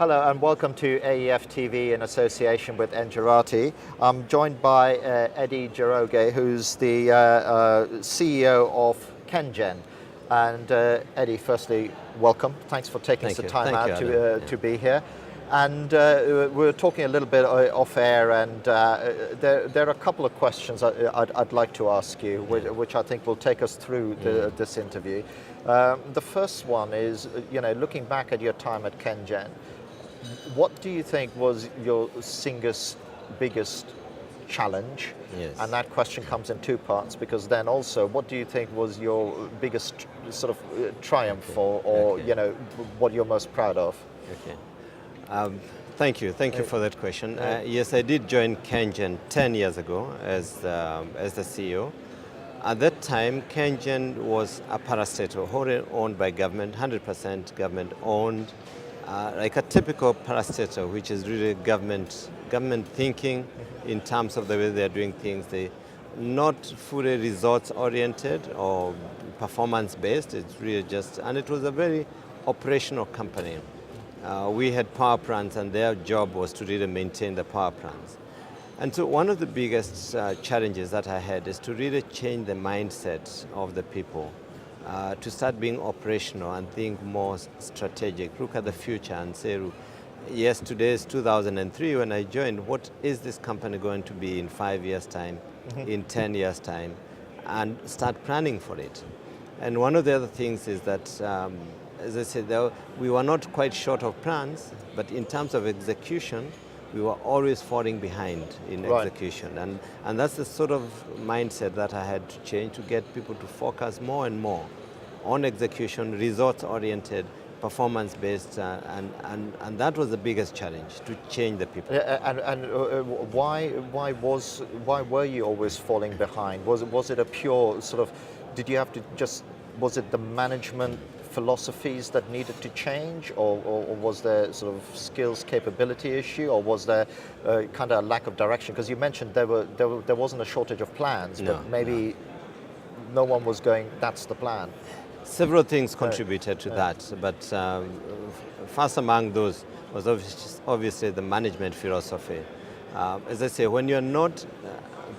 Hello and welcome to AEF TV in association with Njoroge. I'm joined by Eddy Njoroge, who's the CEO of KenGen. And Eddy, firstly, welcome. Thanks for taking some time out to be here. And we were talking a little bit off air, and there are a couple of questions I'd like to ask you, which I think will take us through this interview. The first one is, looking back at your time at KenGen, what do you think was your biggest challenge? Yes. And that question comes in two parts, because then also, what do you think was your biggest sort of triumph or what you're most proud of? Okay. Thank you for that question. Yes, I did join KenGen 10 years ago as the CEO. At that time, KenGen was a parastatal, wholly owned by government, 100% government owned, like a typical parastatal, which is really government thinking in terms of the way they are doing things. They not fully results oriented or performance based. It's really just, and it was a very operational company. We had power plants, and their job was to really maintain the power plants. And so one of the biggest challenges that I had is to really change the mindset of the people, to start being operational and think more strategic, look at the future and say, yes, today is 2003 when I joined, what is this company going to be in 5 years' time, in 10 years' time, and start planning for it. And one of the other things is that, as I said, we were not quite short of plans, but in terms of execution, we were always falling behind in execution. And that's the sort of mindset that I had to change to get people to focus more and more on execution, results-oriented, performance-based, and that was the biggest challenge, to change the people. Why were you always falling behind? Was it a pure sort of, did you have to just, was it the management philosophies that needed to change, or was there sort of skills capability issue, or was there kind of a lack of direction? Because you mentioned there wasn't a shortage of plans, but maybe no one was going, that's the plan. Several things contributed to that, but first among those was obviously the management philosophy. As I say, when you're not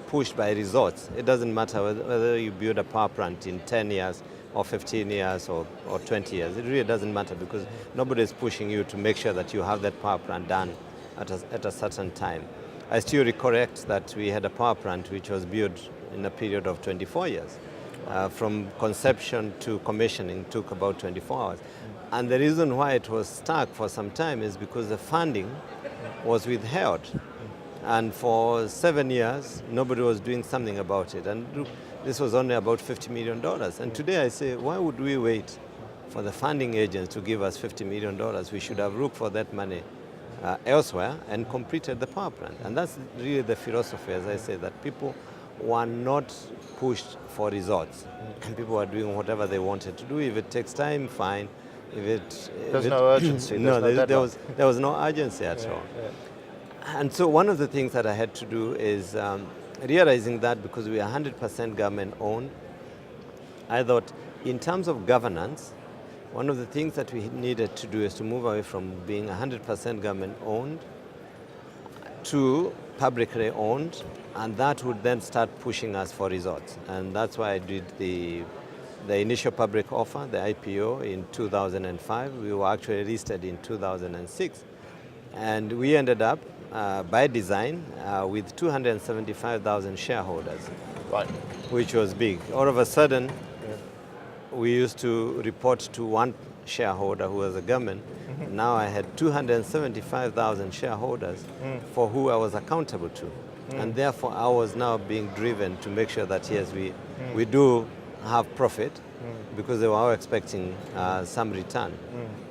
pushed by results, it doesn't matter whether you build a power plant in 10 years or 15 years or 20 years. It really doesn't matter, because nobody is pushing you to make sure that you have that power plant done at a certain time. I still recollect that we had a power plant which was built in a period of 24 years. From conception to commissioning took about 24 hours. And the reason why it was stuck for some time is because the funding was withheld. And for 7 years, nobody was doing something about it. And this was only about $50 million. And today I say, why would we wait for the funding agents to give us $50 million? We should have looked for that money elsewhere and completed the power plant. And that's really the philosophy, as I say, that people were not pushed for results. And people were doing whatever they wanted to do. If it takes time, fine. There's no urgency. There was no urgency at all. Yeah. And so one of the things that I had to do is realizing that, because we are 100% government owned, I thought in terms of governance, one of the things that we needed to do is to move away from being 100% government owned to publicly owned, and that would then start pushing us for results. And that's why I did the initial public offer, the IPO, in 2005. We were actually listed in 2006. And we ended up, by design, with 275,000 shareholders, which was big. All of a sudden, we used to report to one shareholder who was the government. Now I had 275,000 shareholders for who I was accountable to. And therefore, I was now being driven to make sure that, yes, we do have profit, because they were all expecting some return.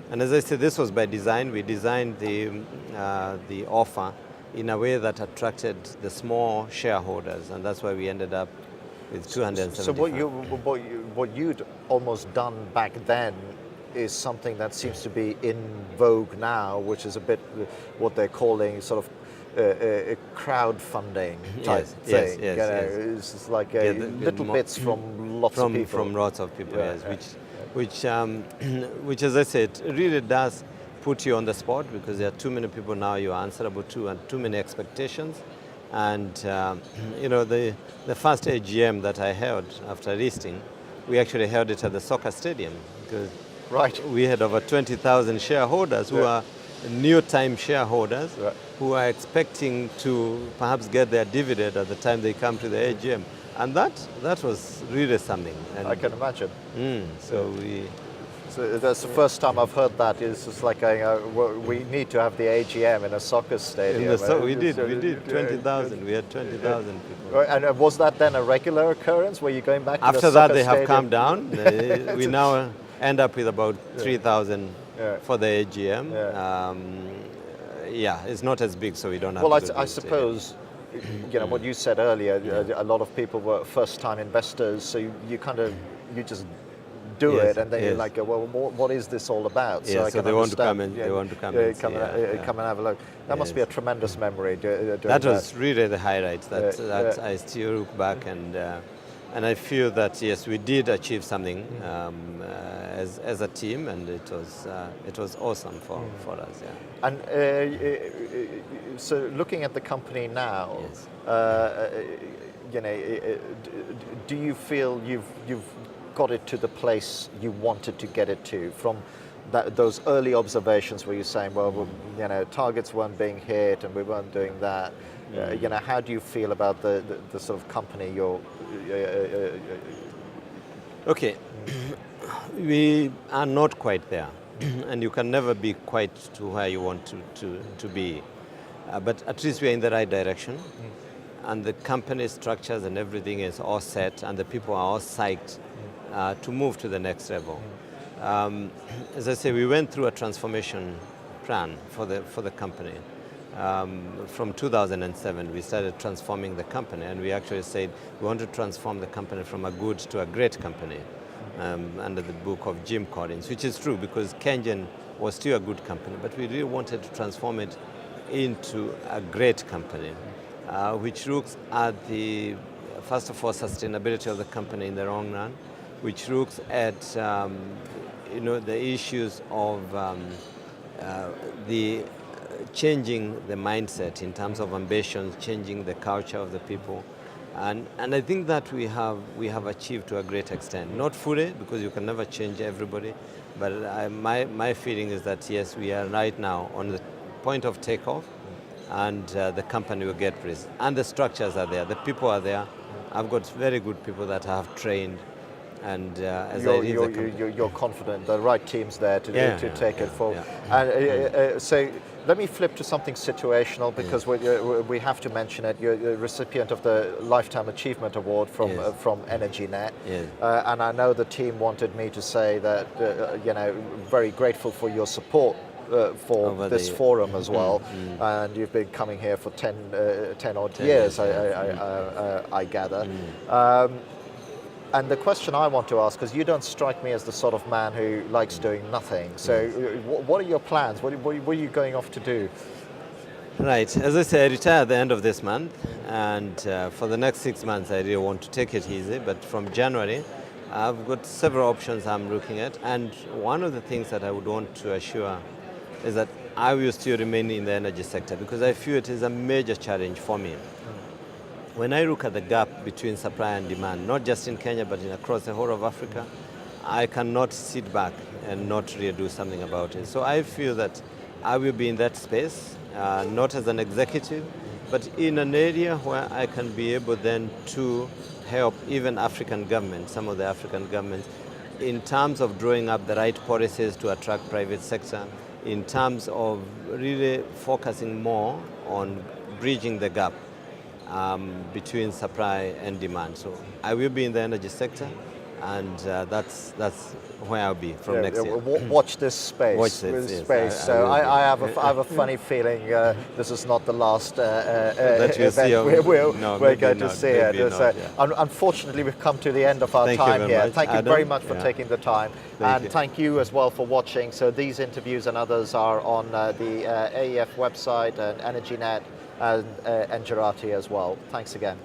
And as I said, this was by design. We designed the offer in a way that attracted the small shareholders, and that's why we ended up with 275. So what you'd almost done back then is something that seems to be in vogue now, which is a bit what they're calling sort of a crowdfunding type thing. Yes. It's like little bits from lots of people. From lots of people, yes. Which, as I said, really does put you on the spot because there are too many people now you're answerable to and too many expectations. And the first AGM that I held after listing, we actually held it at the soccer stadium because we had over 20,000 shareholders who are new-time shareholders who are expecting to perhaps get their dividend at the time they come to the AGM. And that was really something. And I can imagine. So that's the first time I've heard that. It's just like we need to have the AGM in a soccer stadium. We did 20,000. We had 20,000 people. And was that then a regular occurrence? Were you going back to After the that, soccer they have stadium? come down. We now end up with about 3,000 for the AGM. It's not as big, so we don't have to go to I suppose, what you said earlier, a lot of people were first-time investors, so you just do it, and then you're like, well, what is this all about? So they want to come and come and have a look. That must be a tremendous memory. That was really the highlight. That I still look back and I feel that yes, we did achieve something as a team, and it was awesome for us. Yeah. And so, looking at the company now, do you feel you've got it to the place you wanted to get it to from those early observations where you're saying, well, targets weren't being hit and we weren't doing that. How do you feel about the sort of company you're? Okay, we are not quite there, and you can never be quite to where you want to be. But at least we're in the right direction, and the company structures and everything is all set, and the people are all psyched to move to the next level. As I say, we went through a transformation plan for the company. From 2007, we started transforming the company, and we actually said we want to transform the company from a good to a great company under the book of Jim Collins, which is true because KenGen was still a good company, but we really wanted to transform it into a great company, which looks at the, first of all, sustainability of the company in the long run, which looks at the issues of the changing the mindset in terms of ambitions, changing the culture of the people, and I think that we have achieved to a great extent. Not fully, because you can never change everybody, but my feeling is that yes, we are right now on the point of takeoff, and the company will get risk, and the structures are there, the people are there. I've got very good people that I have trained. And you're confident the right team's there to take it forward. Yeah. And so let me flip to something situational because we have to mention it. You're the recipient of the Lifetime Achievement Award from EnergyNet, and I know the team wanted me to say that very grateful for your support for this forum as well, and you've been coming here for 10 odd years, I gather. And the question I want to ask, because you don't strike me as the sort of man who likes doing nothing, so what are your plans? What are you going off to do? Right, as I say, I retire at the end of this month, and for the next 6 months I really want to take it easy, but from January I've got several options I'm looking at, and one of the things that I would want to assure is that I will still remain in the energy sector because I feel it is a major challenge for me. When I look at the gap between supply and demand, not just in Kenya but across the whole of Africa, I cannot sit back and not really do something about it. So I feel that I will be in that space, not as an executive, but in an area where I can be able then to help even African governments, some of the African governments, in terms of drawing up the right policies to attract private sector, in terms of really focusing more on bridging the gap between supply and demand. So I will be in the energy sector, and that's where I'll be from next year. Watch this space. Watch this space. I have a funny feeling this is not the last that event we're going to see it. Unfortunately, we've come to the end of our time here. Thank you very much for taking the time. Thank you as well for watching. So these interviews and others are on the AEF website and EnergyNet and Njoroge as well. Thanks again.